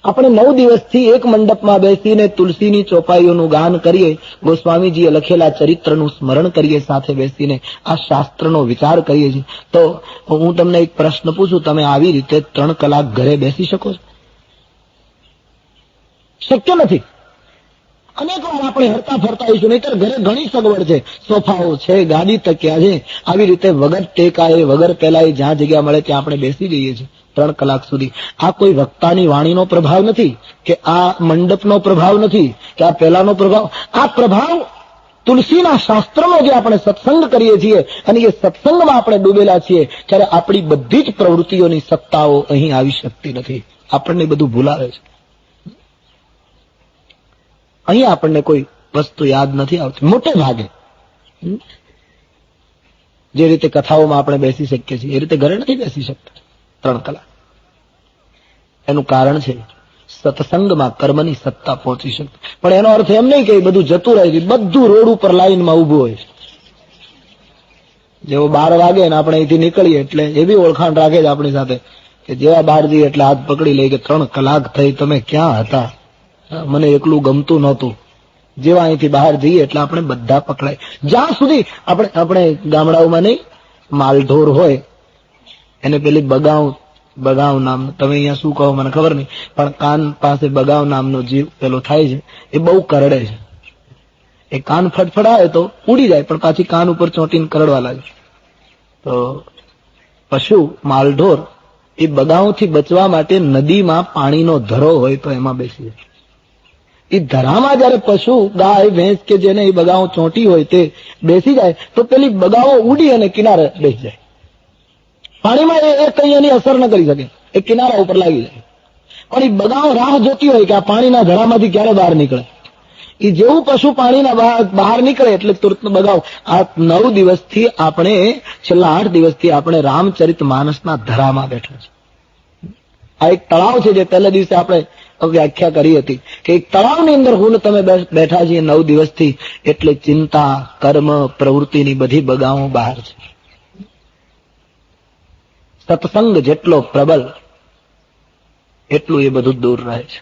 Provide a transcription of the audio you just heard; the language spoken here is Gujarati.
આપણે 9 દિવસથી એક મંડપમાં બેસીને તુલસીની ચોપાઈઓનું ગાન કરીએ, ગોસ્વામીજીએ લખેલા ચરિત્રનું સ્મરણ કરીએ, સાથે બેસીને આ શાસ્ત્રનો વિચાર કરીએ છીએ. તો હું તમને એક પ્રશ્ન પૂછું, તમે આવી રીતે 3 કલાક ઘરે બેસી શકો છો? શક્ય નથી. અનેક વાર આપણે હરતા ફરતા આવીશું, નહીતર ઘરે ઘણી સગવડ છે, સોફાઓ છે, ગાદી તકિયા છે. આવી રીતે વગર ટેકાએ વગર પેલાએ જ્યાં જગ્યા મળે ત્યાં આપણે બેસી જઈએ છીએ 3 કલાક સુધી. આ કોઈ વક્તાની વાણીનો પ્રભાવ નથી, કે આ મંડપનો પ્રભાવ નથી, કે આ પેલાનો પ્રભાવ. આ પ્રભાવ તુલસીના શાસ્ત્રનો જે આપણે સત્સંગ કરીએ છીએ અને એ સત્સંગમાં આપણે ડૂબેલા છીએ, ત્યારે આપણી બધી જ પ્રવૃત્તિઓની સત્તાઓ અહીં આવી શકતી નથી. આપણને બધું ભૂલાવે છે. અહીં આપણને કોઈ વસ્તુ યાદ નથી આવતી મોટે ભાગે. જે રીતે કથાઓમાં આપણે બેસી શકીએ છીએ એ રીતે ઘરે નથી બેસી શકતા 3 કલાક. એનું કારણ છે સત્સંગમાં કર્મની સત્તા પહોંચી શકતી. પણ એનો અર્થ એમ નહીં કે બધું જતું રહે છે. બધું રોડ ઉપર લાઈનમાં ઉભું હોય છે. જેવો 12 વાગે ને આપણે અહીંથી નીકળીએ એટલે એ બી ઓળખાણ રાખે છે આપણી સાથે, કે જેવા બહાર જઈએ એટલે હાથ પકડી લે કે 3 કલાક થઈ, તમે ક્યાં હતા? મને એકલું ગમતું નહોતું. જેવા અહીંથી બહાર જઈએ એટલે આપણે બધા પકડાય. જ્યાં સુધી આપણે ગામડાઓમાં નહીં, માલઢોર હોય એને પેલી બગાવ નામ, તમે અહીંયા શું કહો મને ખબર નહીં, પણ કાન પાસે બગાવ નામનો જીવ પેલો થાય છે. એ બહુ કરડે છે. એ કાન ફટફડાવે તો ઉડી જાય, પણ પાછી કાન ઉપર ચોંટીને કરડવા લાગે. તો પશુ માલઢોર એ બગાવથી બચવા માટે નદીમાં પાણીનો ધરો હોય તો એમાં બેસી જાય. એ ધરામાં જયારે પશુ ગાય ભેંસ કે જેને એ બગાવો ચોંટી હોય તે બેસી જાય તો પેલી બગાવો ઉડી અને કિનારે બેસી જાય. પાણીમાં એ કઈ એની અસર ન કરી શકે, એ કિનારા ઉપર લાગી જાય. પણ એ બગાવો રાહ જોતી હોય કે આ પાણીના ધરામાંથી ક્યારે બહાર નીકળે. એ જેવું પશુ પાણીના બહાર નીકળે એટલે તુરંત બગાવ. આ 9 દિવસથી આપણે, છેલ્લા 8 દિવસથી આપણે રામચરિત માનસના ધરામાં બેઠા છે. આ એક તળાવ છે જે પહેલા દિવસે આપણે વ્યાખ્યા કરી હતી, કે એક તળાવની અંદર હું તમે બેઠા છીએ 9 દિવસથી. એટલે ચિંતા, કર્મ, પ્રવૃત્તિની બધી બગાવો બહાર છે. સત્સંગ જેટલો પ્રબલ એટલું એ બધું દૂર રહે છે.